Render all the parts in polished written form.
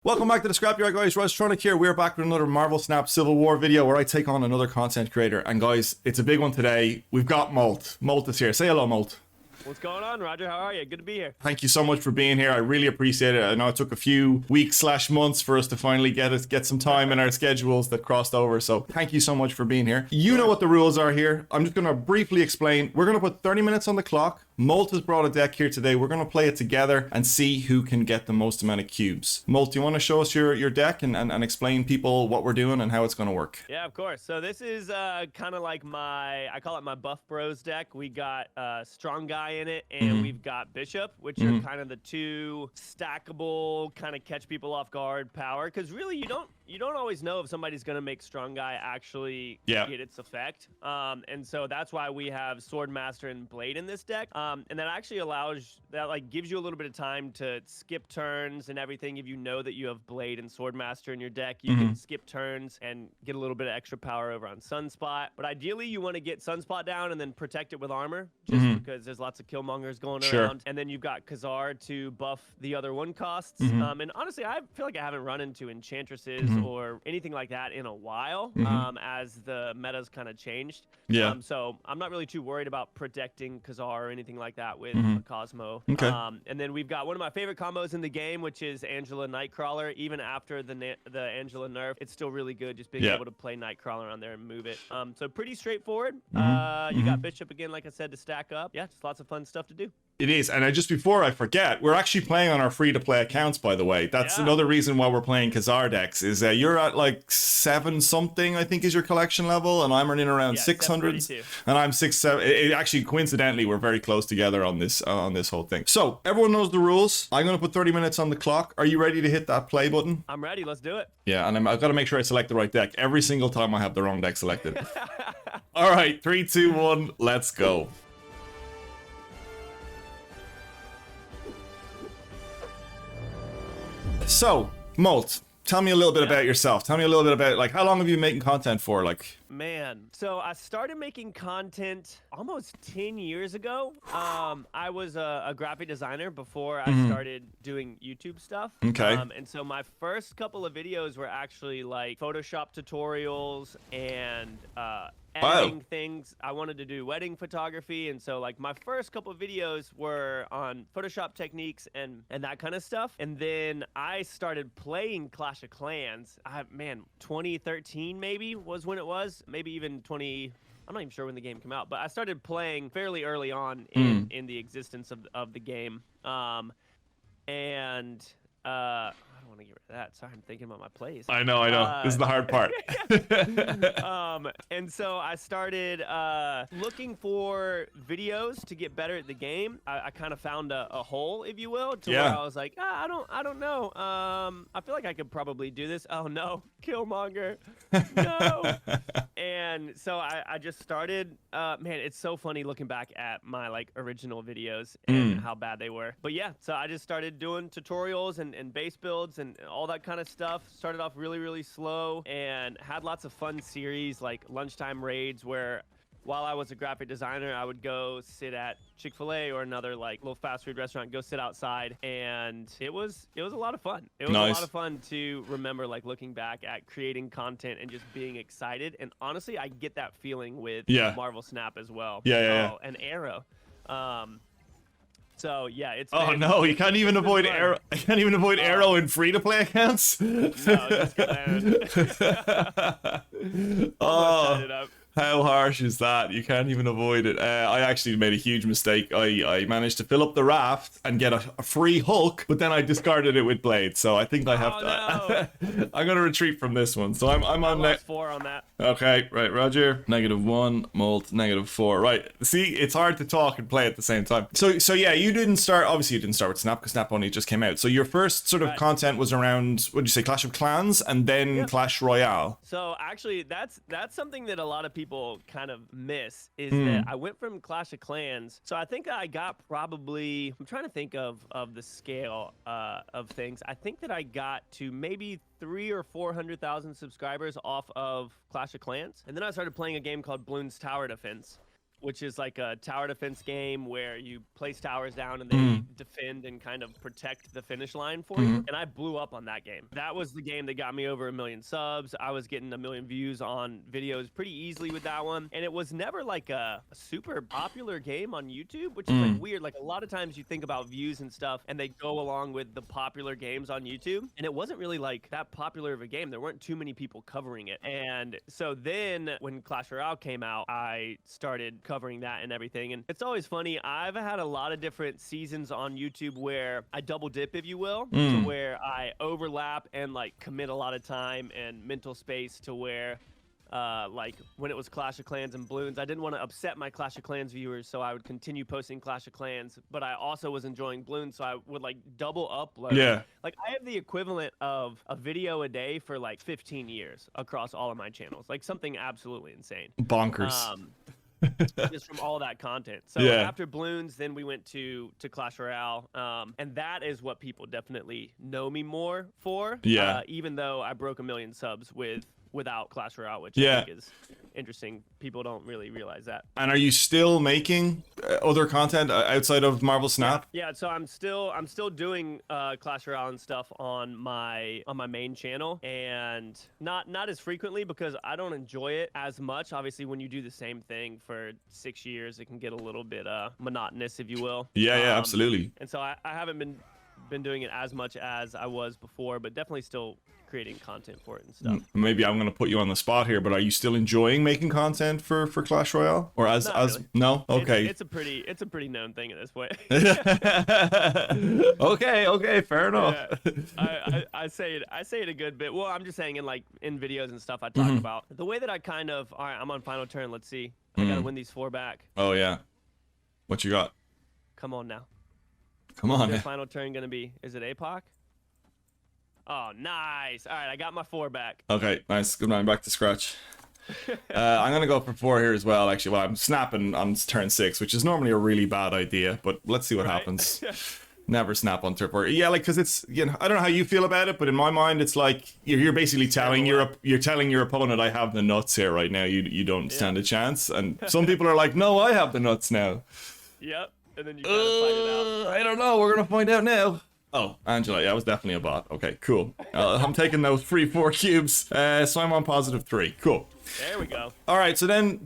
Welcome back to the Scrapyard, guys. Rostronic here. We're back with another Marvel Snap Civil War video where I take on another content creator. And guys, it's a big one today. We've got Molt. Molt is here. Say hello, Molt. What's going on, Roger? How are you? Good to be here. Thank you so much for being here. I really appreciate it. I know it took a few weeks/months for us to finally get some time in our schedules that crossed over. So thank you so much for being here. You know what the rules are here. I'm just going to briefly explain. We're going to put 30 minutes on the clock. Molt has brought a deck here today. We're going to play it together and see who can get the most amount of cubes. Molt, do you want to show us your deck and explain people what we're doing and how it's going to work? Yeah, of course. So this is kind of like I call it my Buff Bros deck. We got Strong Guy in it, and we've got Bishop, which are kind of the two stackable, kind of catch people off guard power. Because really, you don't always know if somebody's going to make Strong Guy actually get its effect. And so that's why we have Swordmaster and Blade in this deck. And that actually gives you a little bit of time to skip turns and everything. If you know that you have Blade and Swordmaster in your deck, you can skip turns and get a little bit of extra power over on Sunspot. But ideally, you want to get Sunspot down and then protect it with armor, just because there's lots of Killmongers going around. And then you've got Khazar to buff the other one costs. And honestly, I feel like I haven't run into Enchantresses or anything like that in a while, as the meta's kind of changed. So I'm not really too worried about protecting Khazar or anything like that with Cosmo. And then we've got one of my favorite combos in the game, which is Angela Nightcrawler. Even after the Angela nerf, it's still really good just being able to play Nightcrawler on there and move it. So pretty straightforward. You got Bishop again, like I said, to stack up. Yeah, just lots of fun stuff to do. It is, and just before I forget, we're actually playing on our free-to-play accounts, by the way. That's another reason why we're playing Khazar decks, is you're at like 7-something, I think is your collection level, and I'm running around 600s, and I'm 6-7. It actually, coincidentally, we're very close together on this whole thing. So, everyone knows the rules. I'm going to put 30 minutes on the clock. Are you ready to hit that play button? I'm ready. Let's do it. Yeah, and I've got to make sure I select the right deck. Every single time I have the wrong deck selected. All right, 3, 2, 1, let's go. So, Molt, tell me a little bit about yourself. Tell me a little bit about, like, how long have you been making content for? Like, man, so I started making content almost 10 years ago. I was a graphic designer before I started doing YouTube stuff. Okay. And so my first couple of videos were actually like Photoshop tutorials and editing things. I wanted to do wedding photography, and so like my first couple of videos were on Photoshop techniques and that kind of stuff. And then I started playing Clash of Clans. 2013 maybe was when it was. Maybe even I'm not even sure when the game came out, but I started playing fairly early on in the existence of the game. I don't want to get rid of that. Sorry, I'm thinking about my plays. I know. This is the hard part. And so I started looking for videos to get better at the game. I kind of found a hole, if you will, to where I was like, I don't know. I feel like I could probably do this. Oh no, Killmonger, no. And so I just started. Man, it's so funny looking back at my like original videos and how bad they were. But yeah, so I just started doing tutorials and base builds and all that kind of stuff. Started off really, really slow and had lots of fun series like lunchtime raids where while I was a graphic designer, I would go sit at Chick-fil-A or another like little fast food restaurant, go sit outside, and it was a lot of fun. It was a lot of fun to remember, like looking back at creating content and just being excited. And honestly, I get that feeling with Marvel Snap as well. And Arrow. So yeah, it's. Oh no, you can't even avoid Arrow. I can't even avoid Arrow in free-to-play accounts. No, just How harsh is that? You can't even avoid it. I actually made a huge mistake. I managed to fill up the raft and get a free Hulk, but then I discarded it with Blade. So I think I have to. No. I'm gonna retreat from this one. So I'm on net 4 on that. Okay, right, Roger. -1, Molt, -4. Right. See, it's hard to talk and play at the same time. So yeah, you didn't start. Obviously, you didn't start with Snap because Snap only just came out. So your first sort of content was around, what did you say, Clash of Clans, and then Clash Royale. So actually, that's something that a lot of people kind of miss is that I went from Clash of Clans. So I think I got probably, I'm trying to think of the scale of things. I think that I got to maybe 300,000 or 400,000 subscribers off of Clash of Clans. And then I started playing a game called Bloons Tower Defense. which is like a tower defense game where you place towers down and they defend and kind of protect the finish line for you. And I blew up on that game. That was the game that got me over 1 million subs. I was getting 1 million views on videos pretty easily with that one. And it was never like a super popular game on YouTube, which is like weird. Like a lot of times you think about views and stuff and they go along with the popular games on YouTube. And it wasn't really like that popular of a game. There weren't too many people covering it. And so then when Clash Royale came out, I started covering that and everything. And it's always funny. I've had a lot of different seasons on YouTube where I double dip, if you will, to where I overlap and like commit a lot of time and mental space to where like when it was Clash of Clans and Bloons, I didn't want to upset my Clash of Clans viewers, so I would continue posting Clash of Clans, but I also was enjoying Bloons, so I would like double upload. Yeah. Like I have the equivalent of a video a day for like 15 years across all of my channels, like something absolutely insane. Bonkers. Just from all that content. So Yeah. after Bloons, then we went to Clash Royale, and that is what people definitely know me more for. Yeah. Even though I broke 1 million subs without Clash Royale, which Yeah. I think is interesting. People don't really realize that. And are you still making other content outside of Marvel Snap? Yeah, so I'm still doing Clash Royale and stuff on my main channel, and not as frequently because I don't enjoy it as much. Obviously, when you do the same thing for 6 years, it can get a little bit monotonous, if you will. Yeah, absolutely. And so I haven't been doing it as much as I was before, but definitely still creating content for it and stuff. Maybe I'm gonna put you on the spot here, but are you still enjoying making content for Clash Royale? Or as really. No? Okay. It's a pretty known thing at this point. okay, fair enough. Yeah. I say it a good bit. Well, I'm just saying in videos and stuff I talk about the way that I kind of, all right, I'm on final turn, let's see. I gotta win these 4 back. Oh yeah. What you got? Come on now. Come on. What's their final turn gonna be? Is it APOC? Oh, nice. All right, I got my 4 back. Okay, nice. Good night. Back to scratch. I'm gonna go for 4 here as well. Actually, well, I'm snapping on turn 6, which is normally a really bad idea, but let's see what happens. Never snap on turn 4. Yeah, like because it's I don't know how you feel about it, but in my mind, it's like you're basically telling you're telling your opponent, I have the nuts here right now. You don't stand a chance, and some people are like, no, I have the nuts now. Yep, and then you gotta find it out. I don't know. We're gonna find out now. Oh, Angela, yeah, it was definitely a bot. Okay, cool. I'm taking those 3-4 cubes. So I'm on positive 3. Cool. There we go. All right, so then,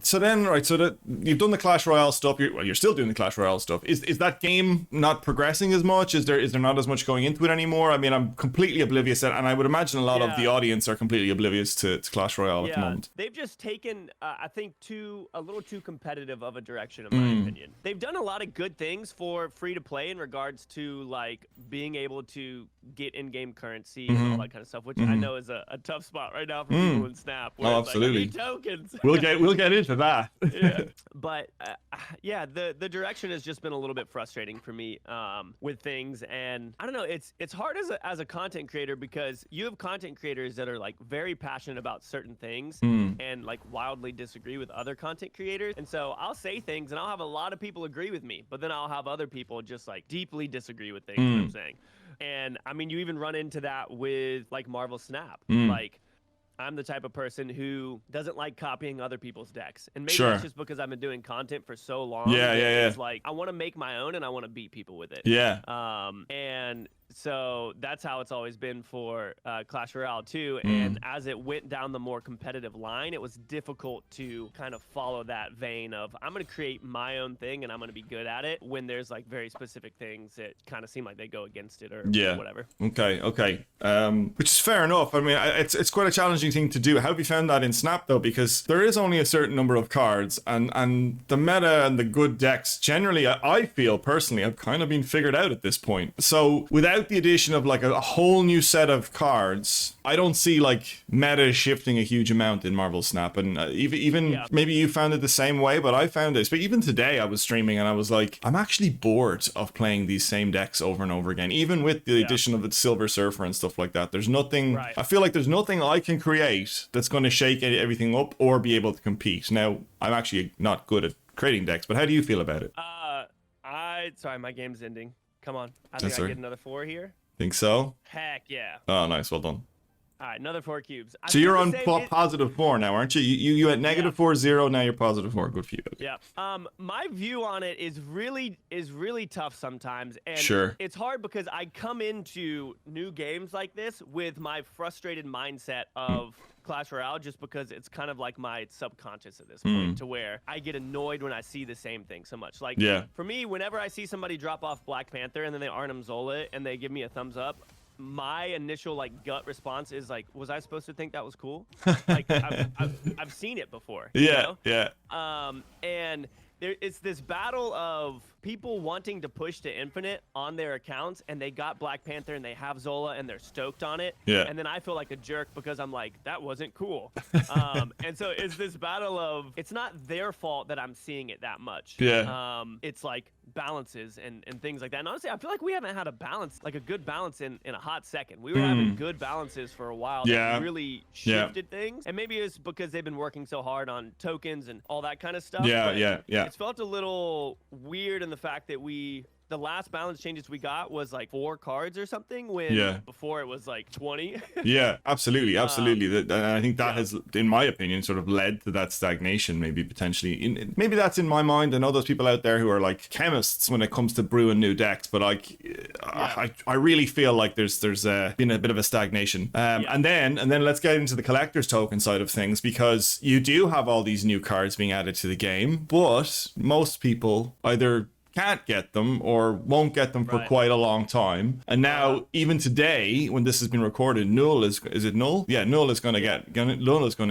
right, so that you've done the Clash Royale stuff. You're still doing the Clash Royale stuff. Is that game not progressing as much? Is there not as much going into it anymore? I mean, I'm completely oblivious, and I would imagine a lot of the audience are completely oblivious to Clash Royale at the moment. They've just taken, I think, a little too competitive of a direction, in my opinion. They've done a lot of good things for free to play in regards to like being able to get in-game currency and all that kind of stuff, which I know is a tough spot right now for people in Snap. Oh, absolutely. Like, tokens. We'll get into that. Yeah. But yeah, the direction has just been a little bit frustrating for me with things, and I don't know. It's hard as a content creator because you have content creators that are like very passionate about certain things and like wildly disagree with other content creators. And so I'll say things and I'll have a lot of people agree with me, but then I'll have other people just like deeply disagree with things that I'm saying. And I mean, you even run into that with like Marvel Snap, like. I'm the type of person who doesn't like copying other people's decks. And maybe that's just because I've been doing content for so long. Yeah. It's like, I want to make my own and I want to beat people with it. Yeah. And so that's how it's always been for Clash Royale too. And as it went down the more competitive line, it was difficult to kind of follow that vein of, I'm going to create my own thing and I'm going to be good at it, when there's like very specific things that kind of seem like they go against it or whatever. Okay. Which is fair enough. I mean, it's quite a challenging thing to do. How have you found that in Snap though? Because there is only a certain number of cards, and the meta and the good decks generally, I feel personally, have kind of been figured out at this point. So without the addition of like a whole new set of cards, I don't see like meta shifting a huge amount in Marvel Snap. And even maybe you found it the same way, but I found this. But even today I was streaming and I was like, I'm actually bored of playing these same decks over and over again. Even with the addition of the Silver Surfer and stuff like that, there's nothing, I feel like there's nothing I can create that's going to shake everything up or be able to compete. Now, I'm actually not good at creating decks, but how do you feel about it? Sorry, my game's ending. Come on. I think I get another 4 here. Think so? Heck yeah. Oh, nice. Well done. All right, another 4 cubes. So you're on positive 4 now, aren't you? You at negative 4, 0. Now you're positive 4. Good for you. Yeah. My view on it is really tough sometimes, and Sure. it's hard because I come into new games like this with my frustrated mindset of Clash Royale, just because it's kind of like my subconscious at this point, to where I get annoyed when I see the same thing so much. Like, for me, whenever I see somebody drop off Black Panther and then they Arnhem Zola it and they give me a thumbs up, my initial like gut response is like, was I supposed to think that was cool? Like, I've seen it before. Yeah, you know? And it's this battle of people wanting to push to infinite on their accounts, and they got Black Panther and they have Zola and they're stoked on it. Yeah. And then I feel like a jerk because I'm like, that wasn't cool. And so it's this battle of, it's not their fault that I'm seeing it that much. Yeah. It's like balances and things like that. And honestly, I feel like we haven't had a balance, like a good balance in a hot second. We were having good balances for a while. Yeah. That really shifted things. And maybe it's because they've been working so hard on tokens and all that kind of stuff. Yeah. It's felt a little weird in the fact that the last balance changes we got was like 4 cards or something, when before it was like 20. Yeah, absolutely. And I think that has, in my opinion, sort of led to that stagnation, maybe potentially. Maybe that's in my mind. I know those people out there who are like chemists when it comes to brewing new decks, but like, I really feel like there's been a bit of a stagnation. And then let's get into the collector's token side of things, because you do have all these new cards being added to the game, but most people either can't get them or won't get them for quite a long time. And now, even today, when this has been recorded, Null is it Null? Yeah, Null is going to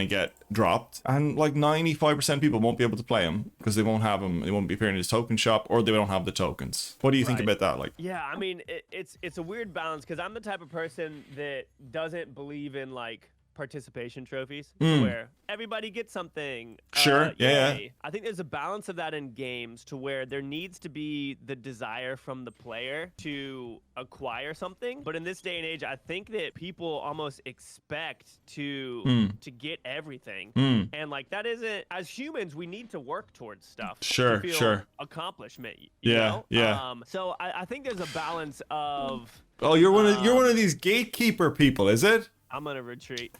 get dropped, and like 95% of people won't be able to play them because they won't have them. They won't be appearing in his token shop, or they don't have the tokens. What do you think about that? Like, yeah, I mean, it's a weird balance, because I'm the type of person that doesn't believe in like participation trophies where everybody gets something. Sure. Yeah. I think there's a balance of that in games, to where there needs to be the desire from the player to acquire something. But in this day and age, I think that people almost expect to get everything. And like, that isn't, as humans, we need to work towards stuff. Sure. To feel Sure. accomplishment. Yeah. So I think there's a balance of. Oh, you're one of these gatekeeper people, is it? I'm gonna retreat.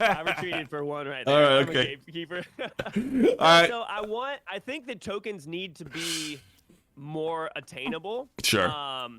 I retreated for one right there. All right, I'm okay. a gatekeeper. All right. So I think the tokens need to be more attainable. Sure.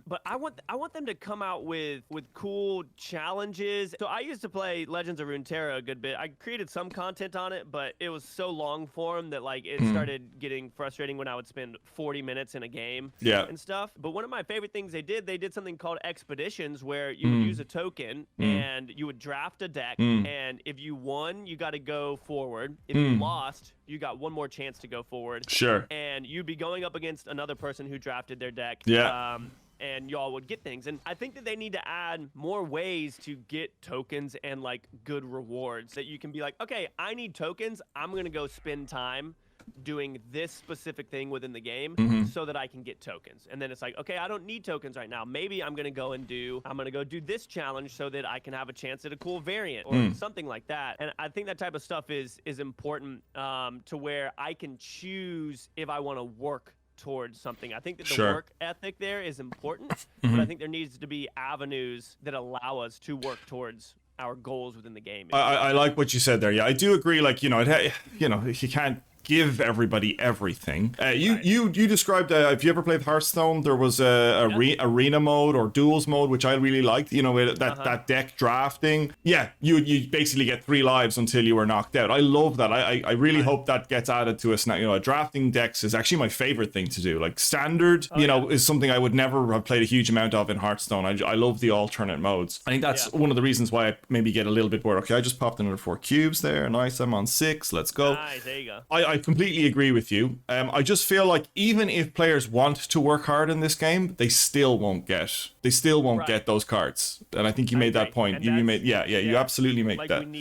But I want them to come out with cool challenges. So I used to play Legends of Runeterra a good bit. I created some content on it, but it was so long form that like it started getting frustrating when I would spend 40 minutes in a game and stuff. But one of my favorite things they did something called expeditions, where you would use a token and you would draft a deck, and if you won, you got to go forward. If you lost, you got one more chance to go forward. Sure. And you'd be going up against another person who drafted their deck. And y'all would get things. And I think that they need to add more ways to get tokens and like good rewards, that you can be like, okay, I need tokens. I'm going to go spend time doing this specific thing within the game so that I can get tokens. And then it's like, okay, I don't need tokens right now. Maybe I'm going to go do this challenge so that I can have a chance at a cool variant or something like that. And I think that type of stuff is important, to where I can choose if I want to work towards something. I think that the work ethic there is important, but I think there needs to be avenues that allow us to work towards our goals within the game. I like what you said there. Yeah, I do agree. Like, you can't give everybody everything. You described, if you ever played Hearthstone, there was a arena mode or duels mode, which I really liked. That deck drafting. Yeah, you basically get 3 lives until you were knocked out. I love that. I really hope that gets added to us now. Drafting decks is actually my favorite thing to do. Like, standard, is something I would never have played a huge amount of in Hearthstone. I love the alternate modes. I think that's one of the reasons why I maybe get a little bit bored. Okay, I just popped another 4 cubes there. Nice, I'm on 6. Let's go. Nice, there you go. I completely agree with you. I just feel like even if players want to work hard in this game, they still won't get those cards. And I think you made that point. You absolutely make like that.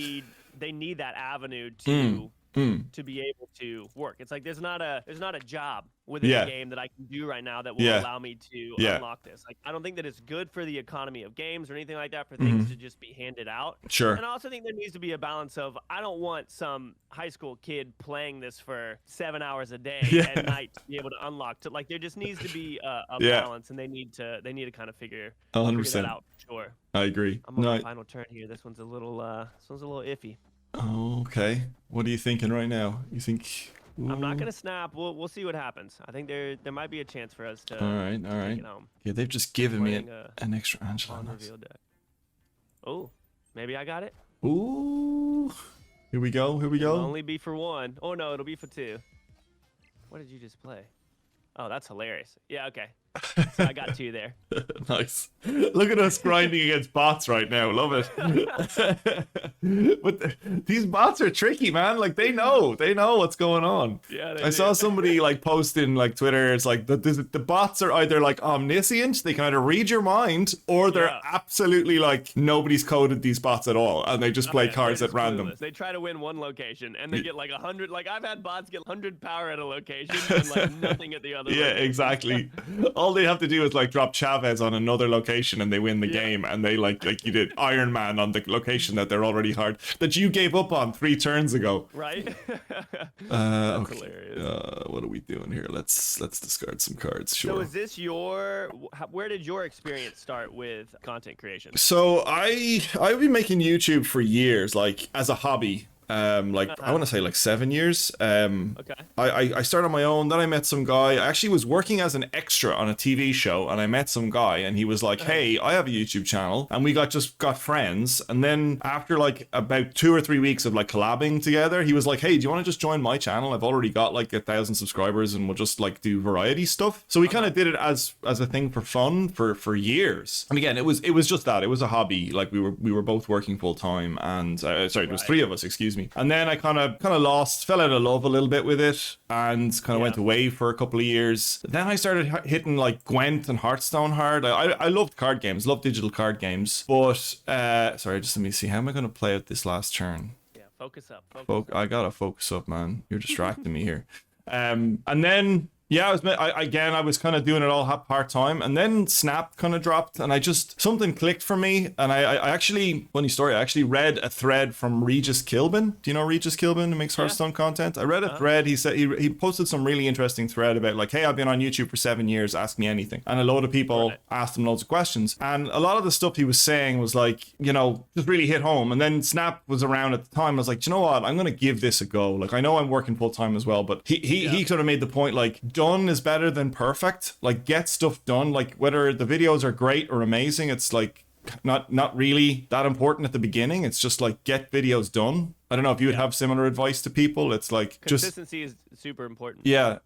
they need that avenue to to be able to work. It's like there's not a job within the game that I can do right now that will allow me to unlock this. Like, I don't think that it's good for the economy of games or anything like that for things to just be handed out. Sure. And I also think there needs to be a balance of, I don't want some high school kid playing this for 7 hours a day at night to be able to unlock. Like, there just needs to be a balance, and they need to kind of figure that out for sure. I agree. I'm on my final turn here. This one's a little iffy. Oh, okay. What are you thinking right now? You think? Ooh. I'm not gonna snap. We'll see what happens. I think there might be a chance for us to. All right. Take it home. Yeah, they've just given me an extra Angela. Deck. Oh, maybe I got it. Ooh. Here we go. It'll only be for one. Oh no, it'll be for two. What did you just play? Oh, that's hilarious. Yeah, okay. So I got two there. Nice. Look at us grinding against bots right now. Love it. But these bots are tricky, man. Like, they know what's going on. Yeah, I saw somebody like posting like Twitter. It's like the bots are either like omniscient, they can either read your mind, or they're absolutely like nobody's coded these bots at all, and they just play cards at random. They try to win one location and they get like 100. Like, I've had bots get 100 power at a location and like nothing at the other. Yeah, exactly. All they have to do is like drop Chavez on another location and they win the game, and they like you did Iron Man on the location that they're already hard, that you gave up on 3 turns ago. Right? That's hilarious. What are we doing here? Let's discard some cards. Sure. So is this where did your experience start with content creation? So I've been making YouTube for years, like as a hobby. I want to say like 7 years. Okay. I started on my own. Then I met some guy. I actually was working as an extra on a TV show, and I met some guy, and he was like, "Hey, I have a YouTube channel," and we got friends. And then after like about 2 or 3 weeks of like collabing together, he was like, "Hey, do you want to just join my channel? I've already got like 1,000 subscribers, and we'll just like do variety stuff." So we kind of did it as a thing for fun for years. And again, it was just that. It was a hobby. Like, we were both working full time, and there was 3 of us. Excuse me. And then I kind of fell out of love a little bit with it, and kind of went away for a couple of years. Then I started hitting like Gwent and Hearthstone hard. I loved card games, loved digital card games. But sorry, just let me see. How am I going to play out this last turn? Yeah, focus up. I gotta focus up, man. You're distracting me here. And then. Yeah, I was kind of doing it all part time, and then Snap kind of dropped, and something clicked for me, and I actually, funny story, I actually read a thread from Regis Kilbin. Do you know Regis Kilbin, who makes Hearthstone content? I read a thread. He said he posted some really interesting thread about like, "Hey, I've been on YouTube for 7 years. Ask me anything." And a load of people asked him loads of questions, and a lot of the stuff he was saying was like, just really hit home. And then Snap was around at the time. I was like, "Do you know what? I'm gonna give this a go." Like, I know I'm working full time as well, but he sort of made the point like, done is better than perfect. Like, get stuff done. Like, whether the videos are great or amazing, it's like not really that important at the beginning. It's just like, get videos done. I don't know if you would have similar advice to people. It's like consistency is super important. Yeah.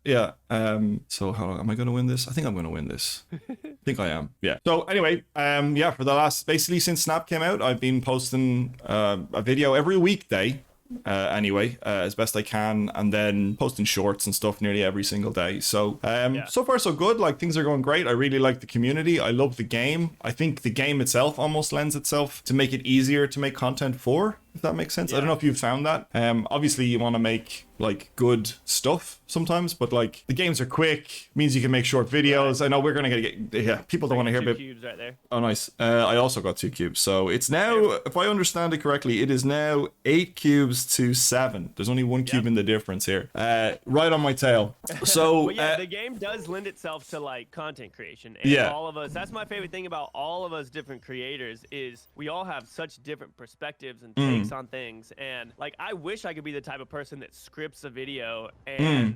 So how am I going to win this? I think I'm going to win this. I think I am. Yeah. So anyway, for the last, basically since Snap came out, I've been posting a video every weekday. As best I can, and then posting shorts and stuff nearly every single day. So so far so good. Like, things are going great. I really like the community. I love the game. I think the game itself almost lends itself to make it easier to make content for, if that makes sense. I don't know if you've found that. Obviously you want to make like good stuff sometimes, but like, the games are quick, means you can make short videos. I know we're gonna get people don't want to hear about cubes right there. Oh, nice. I also got 2 cubes, so it's now, if I understand it correctly, it is now 8 cubes to 7. There's only 1 cube in the difference here. Right on my tail. So the game does lend itself to like content creation, and all of us, that's my favorite thing about all of us different creators, is we all have such different perspectives and takes on things. And like, I wish I could be the type of person that scripts a video and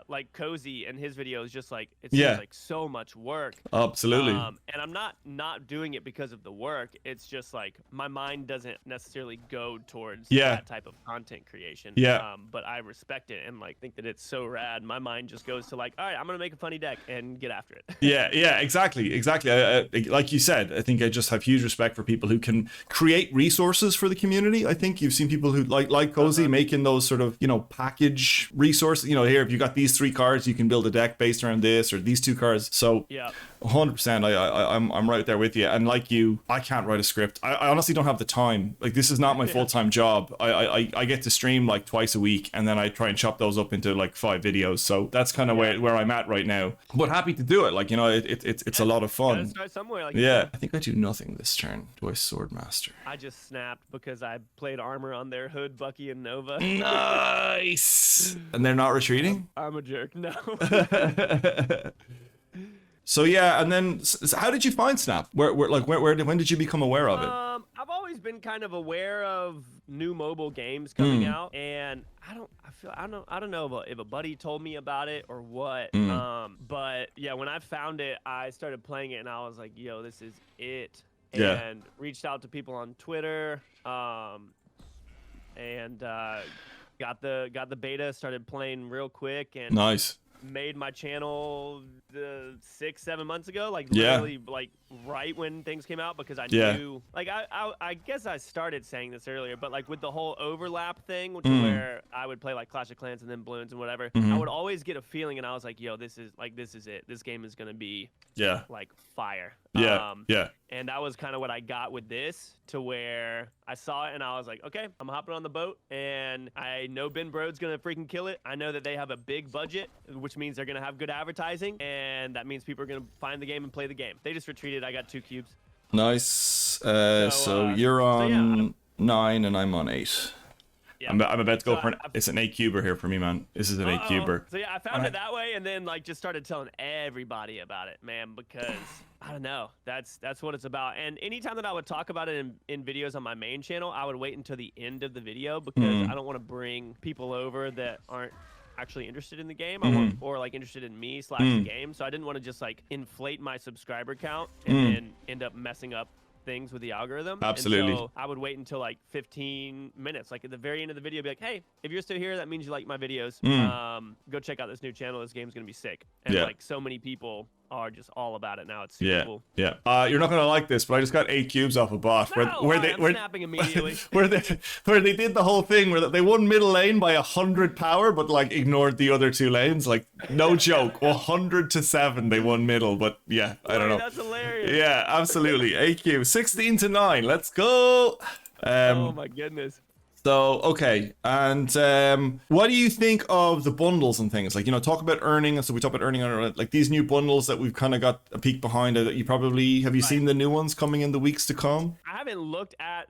like Cozy and his videos, just like, it seems like so much work. Absolutely. And I'm not doing it because of the work. It's just like, my mind doesn't necessarily go towards that type of content creation. But I respect it and like think that it's so rad. My mind just goes to like, all right, I'm gonna make a funny deck and get after it. Exactly. Like you said, I think I just have huge respect for people who can create resources for the community. I think you've seen people who like Cozy making those sort of, package resources. Here, if you got these 3 cards, you can build a deck based around this, or these 2 cards. So 100%. I'm right there with you. And like you, I can't write a script. I honestly don't have the time. Like, this is not my full-time job. I get to stream like twice a week, and then I try and chop those up into like 5 videos. So that's kind of where I'm at right now. But happy to do it. Like, you know, it's a lot of fun. Gotta start somewhere. Like, Yeah. I think I do nothing this turn. Do I sword master? I just snapped because I played armor on their Hood, Bucky, and Nova. Nice. And they're not retreating? I'm a jerk. No. So yeah, and then how did you find Snap? When did you become aware of it? I've always been kind of aware of new mobile games coming out, and I don't know if a buddy told me about it or what. But yeah, when I found it, I started playing it, and I was like, "Yo, this is it." And reached out to people on Twitter, and got the beta, started playing real quick, and Nice. made my channel 6-7 months ago, like literally like right when things came out, because I knew, like, I guess I started saying this earlier, but like with the whole overlap thing, which is where I would play like Clash of Clans and then Bloons and whatever, I would always get a feeling, and I was like, yo, this is it. This game is gonna be like fire. And that was kind of what I got with this, to where I saw it and I was like, okay, I'm hopping on the boat, and I know Ben Brode's gonna freaking kill it. I know that they have a big budget, which means they're gonna have good advertising, and that means people are gonna find the game and play the game. They just retreated. I got 2 cubes. Nice. So you're on 9 and I'm on 8. Yeah. I'm about to go for it's an 8 cuber here for me, man. This is an 8 cuber. So yeah, I found it that way, and then like just started telling everybody about it, man, because I don't know, that's what it's about. And anytime that I would talk about it in videos on my main channel, I would wait until the end of the video, because I don't want to bring people over that aren't actually interested in the game, or like interested in me / the game. So I didn't want to just like inflate my subscriber count and then end up messing up things with the algorithm. Absolutely. And so I would wait until like 15 minutes, like at the very end of the video, be like, hey, if you're still here, that means you like my videos. Go check out this new channel. This game's gonna be sick. And like so many people are just all about it now. It's super cool. You're not gonna like this, but I just got 8 cubes off a bot I'm snapping immediately. where they did the whole thing where they won middle lane by 100 power, but like ignored the other 2 lanes. Like, no joke, 100-7 they won middle. But yeah, I don't know. That's hilarious. Yeah, absolutely. 8 cubes, 16-9. Let's go. Oh my goodness. So, okay, and what do you think of the bundles and things? Like, you know, talk about earning. So we talk about earning on like these new bundles that we've kind of got a peek behind. That you probably have you seen the new ones coming in the weeks to come? I haven't looked at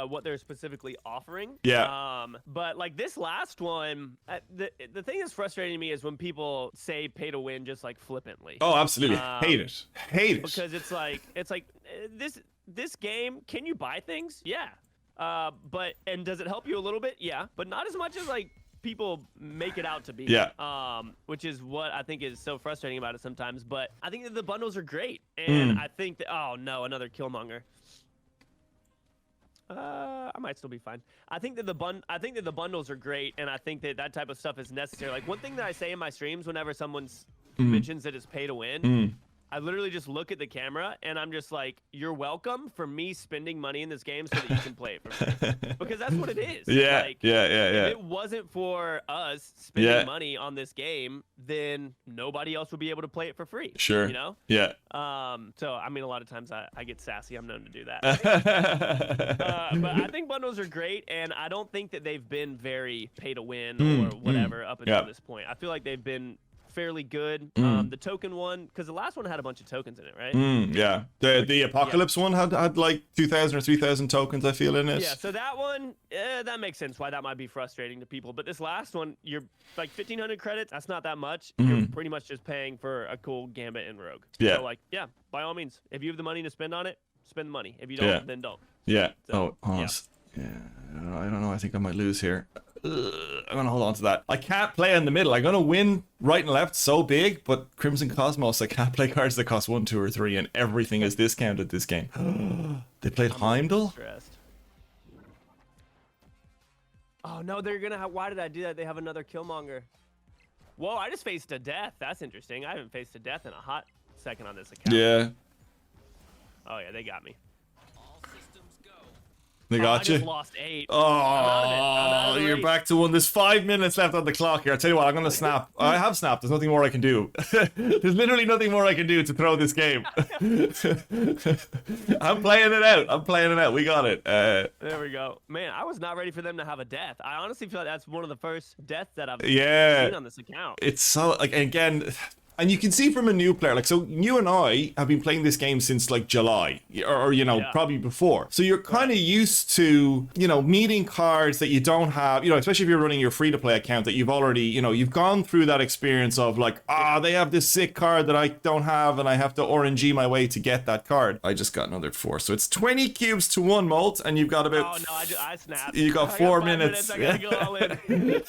what they're specifically offering. Yeah. But like this last one, the thing that's frustrating me is when people say pay to win just like flippantly. Oh, absolutely. Hate it. Because it's like this game. Can you buy things? Yeah. And does it help you a little bit? Yeah, but not as much as like people make it out to be. Yeah. Which is what I think is so frustrating about it sometimes. But I think that the bundles are great, and I think that no, another Killmonger. I might still be fine. I think that the bundles are great, and I think that type of stuff is necessary. Like one thing that I say in my streams whenever someone mentions that it's pay to win. I literally just look at the camera and I'm just like, you're welcome for me spending money in this game so that you can play it for free. Because that's what it is. Yeah, like, yeah. If it wasn't for us spending money on this game, then nobody else would be able to play it for free. Sure. You know? Yeah. So, I mean, a lot of times I get sassy. I'm known to do that. But I think bundles are great, and I don't think that they've been very pay to win or whatever up until this point. I feel like they've been fairly good. The token one, because the last one had a bunch of tokens in it, right? Yeah. The Apocalypse one had like 2,000 or 3,000 tokens, I feel, in it. Yeah, so that one, that makes sense why that might be frustrating to people. But this last one, you're like 1,500 credits. That's not that much. You're pretty much just paying for a cool Gambit and Rogue. Yeah. So like, yeah, by all means, if you have the money to spend on it, spend the money. If you don't, then don't. Yeah. So, Yeah, I don't know. I think I might lose here. I'm gonna hold on to that. I can't play in the middle. I'm gonna win right and left so big, but Crimson Cosmos, I can't play cards that cost 1, 2, or 3, and everything is discounted this game. They played Heimdall? Oh no, they're gonna have. Why did I do that? They have another Killmonger. Whoa, I just faced a death. That's interesting. I haven't faced a death in a hot second on this account. Yeah. Oh yeah, they got me. They got I you. just lost 8. Oh, I'm out of the you're race. back to 1. There's 5 minutes left on the clock here. I tell you what, I'm gonna snap. I have snapped. There's nothing more I can do. There's literally nothing more I can do to throw this game. I'm playing it out. I'm playing it out. We got it. There we go. Man, I was not ready for them to have a death. I honestly feel like that's one of the first deaths that I've seen on this account. It's so like again. And you can see from a new player, like, so you and I have been playing this game since like July or you know, probably before. So you're kind of used to, you know, meeting cards that you don't have, you know, especially if you're running your free to play account that you've already, you know, you've gone through that experience of like, they have this sick card that I don't have and I have to RNG my way to get that card. I just got another 4. So it's 20 cubes to 1, Molt, and you've got about... Oh, no, I snapped. You got 4 minutes. I gotta go all in.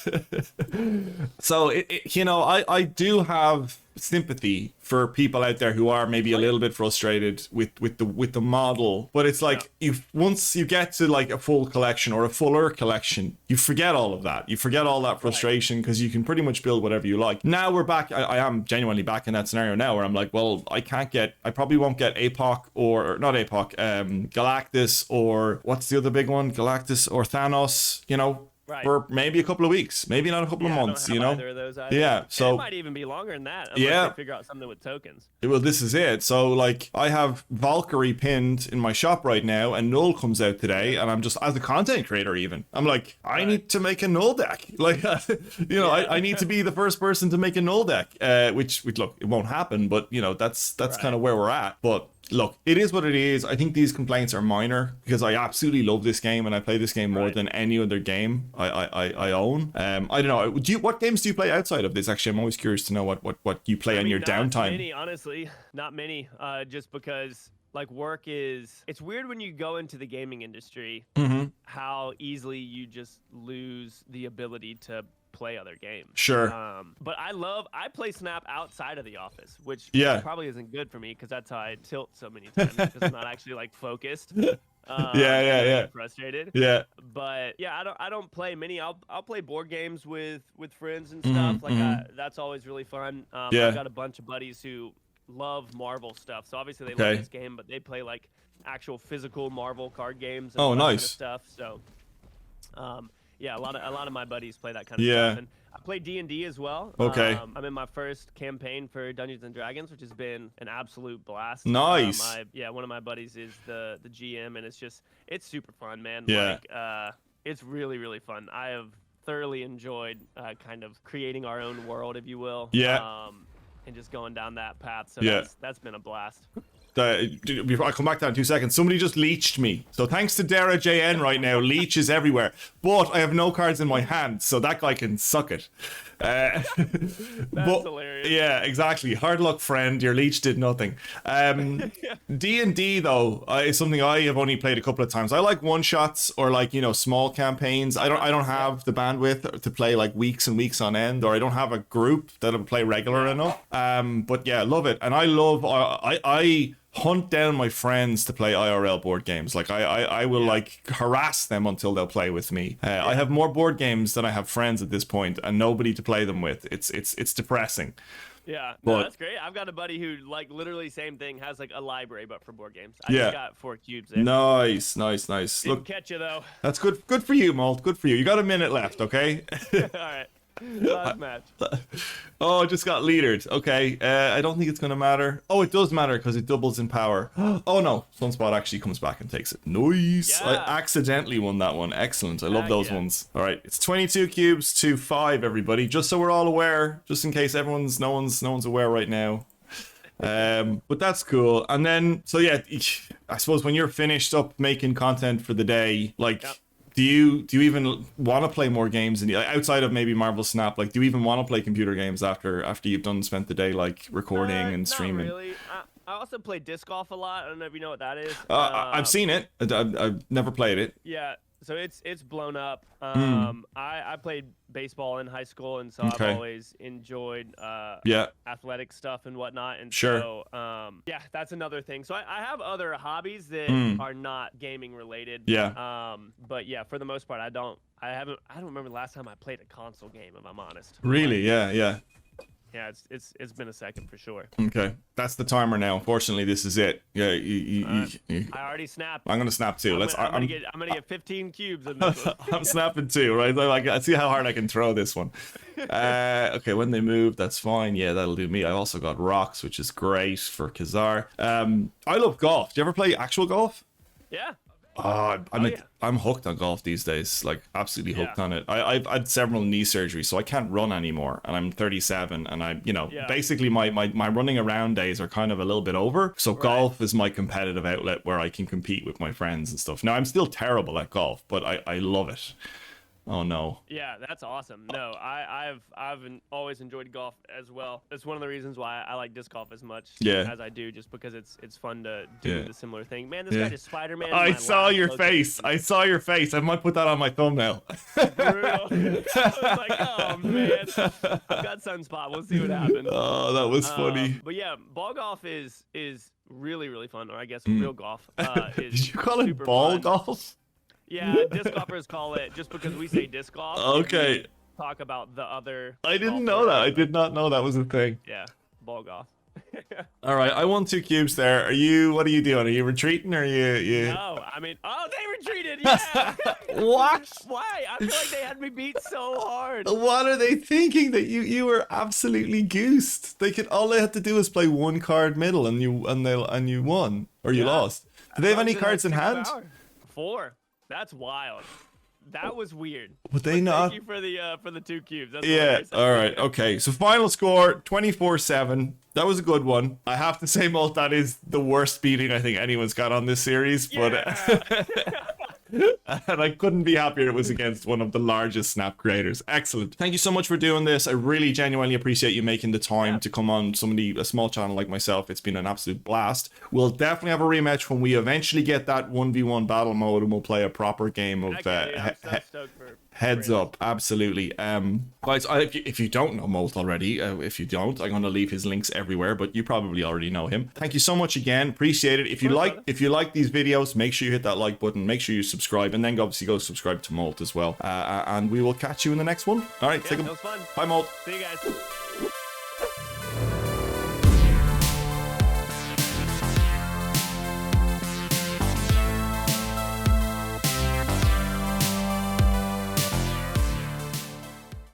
So, you know, I do have sympathy for people out there who are maybe a little bit frustrated with the model, but it's like once you get to like a full collection or a fuller collection, you forget all of that. You forget all that frustration because you can pretty much build whatever you like. Now we're back. I am genuinely back in that scenario now where I'm like, well, I probably won't get APOC or not APOC, Galactus, or what's the other big one? Galactus or Thanos, you know. For maybe a couple of weeks, maybe not a couple of months, you know? Either of those either. Yeah, so... It might even be longer than that, unless they figure out something with tokens. Well, this is it. So, like, I have Valkyrie pinned in my shop right now, and Null comes out today, and I'm just, as a content creator even, I'm like, I need to make a Null deck. Like, you know, I need to be the first person to make a Null deck, which, look, it won't happen, but, you know, that's kind of where we're at. But... look, it is what it is. I think these complaints are minor because I absolutely love this game and I play this game more than any other game I own. I don't know. What games do you play outside of this? Actually, I'm always curious to know what you play on your downtime. Not many, honestly. Not many. Just because like work is... It's weird when you go into the gaming industry how easily you just lose the ability to play other games. Sure. But I play Snap outside of the office, which probably isn't good for me because that's how I tilt so many times because I'm not actually like focused. Yeah. Frustrated. Yeah. But yeah, I don't play many. I'll play board games with friends and stuff. That's always really fun. I've got a bunch of buddies who love Marvel stuff, so obviously they love this game, but they play like actual physical Marvel card games and all that kind of stuff. So yeah, a lot of my buddies play that kind of stuff. And I play D&D as well. Okay. I'm in my first campaign for Dungeons and Dragons, which has been an absolute blast. Nice. One of my buddies is the GM, and it's super fun, man. Yeah. Like, it's really, really fun. I have thoroughly enjoyed kind of creating our own world, if you will. Yeah. And just going down that path. So that's been a blast. Before I come back to that in 2 seconds, somebody just leeched me. So thanks to Dara JN right now, leech is everywhere. But I have no cards in my hand, so that guy can suck it. That's hilarious. Yeah, exactly. Hard luck, friend. Your leech did nothing. D&D though is something I have only played a couple of times. I like one shots or like, you know, small campaigns. I don't have the bandwidth to play like weeks and weeks on end, or I don't have a group that'll play regular enough. But yeah, love it, and I love I hunt down my friends to play IRL board games. Like I will like harass them until they'll play with me. I have more board games than I have friends at this point, and nobody to play them with. It's depressing. Yeah, no, that's great. I've got a buddy who like literally same thing, has like a library but for board games. I just got 4 cubes there. Nice. Didn't Look, catch you though. That's good for you, Molt. Good for you. You got a minute left, okay? All right. Last match. Oh, I just got leadered. Okay, I don't think it's going to matter. Oh, it does matter because it doubles in power. Oh no, Sunspot actually comes back and takes it. Nice. Yeah. I accidentally won that one. Excellent. I love those ones. All right, it's 22 cubes to 5, everybody. Just so we're all aware, just in case no one's aware right now. But that's cool. And then, so yeah, I suppose when you're finished up making content for the day, like. Do you even want to play more games outside of maybe Marvel Snap? Like, do you even want to play computer games after you've spent the day like recording and streaming? Not really. I also play disc golf a lot. I don't know if you know what that is. I've seen it. I've never played it. Yeah, so it's blown up. I played baseball in high school, and so I've always enjoyed athletic stuff and whatnot. And so yeah, that's another thing. So I have other hobbies that are not gaming related. Yeah. But yeah, for the most part, I don't remember the last time I played a console game, if I'm honest. Really? Yeah. Yeah, it's been a second for sure. Okay, that's the timer now. Unfortunately, this is it. Yeah, I already snapped. I'm gonna snap too. I'm gonna get 15 cubes in this one. I'm snapping too, right? I see how hard I can throw this one. Okay, when they move, that's fine. Yeah, that'll do me. I also got rocks, which is great for Kazar. I love golf. Do you ever play actual golf? Yeah. I'm hooked on golf these days, like absolutely hooked on it. I've had several knee surgeries, so I can't run anymore, and I'm 37, and basically my running around days are kind of a little bit over. So golf is my competitive outlet where I can compete with my friends and stuff. Now I'm still terrible at golf, but I love it. Oh no. Yeah, that's awesome. No, I've always enjoyed golf as well. That's one of the reasons why I like disc golf as much as I do, just because it's fun to do the similar thing. Man, this guy just Spider-Man. I saw your face. I saw your face. I might put that on my thumbnail. Brutal. I was like, oh man, I've got sunspot. We'll see what happens. Oh, that was funny. But yeah, ball golf is really, really fun, or I guess real golf. Did you call it ball fun. golf? Yeah, disc golfers call it, just because we say disc golf. Okay. Talk about the other. I didn't know that. I did not know that was a thing. Yeah, ball golf. All right, I won 2 cubes there. What are you doing? Are you retreating or are you? No, I mean, they retreated. Yeah. What? Why? I feel like they had me beat so hard. What are they thinking? That you were absolutely goosed. All they had to do was play 1 card middle and you won, or you lost. Do they have any cards in hand? 4. That's wild. That was weird. Would they not? Thank you for the 2 cubes. That's All right. Okay. So final score 24-7. That was a good one. I have to say, Molt, that is the worst beating I think anyone's got on this series. Yeah. But and I couldn't be happier it was against one of the largest Snap creators. Excellent. Thank you so much for doing this. I really genuinely appreciate you making the time to come on a small channel like myself. It's been an absolute blast. We'll definitely have a rematch when we eventually get that 1v1 battle mode, and we'll play a proper game of Heads Up. Absolutely. Guys, if you don't know Molt already, if you don't, I'm going to leave his links everywhere, but you probably already know him. Thank you so much again. Appreciate it. If you like these videos, make sure you hit that like button, make sure you subscribe, and then obviously go subscribe to Molt as well. And we will catch you in the next one. All right, that was fun. Bye, Molt. See you guys.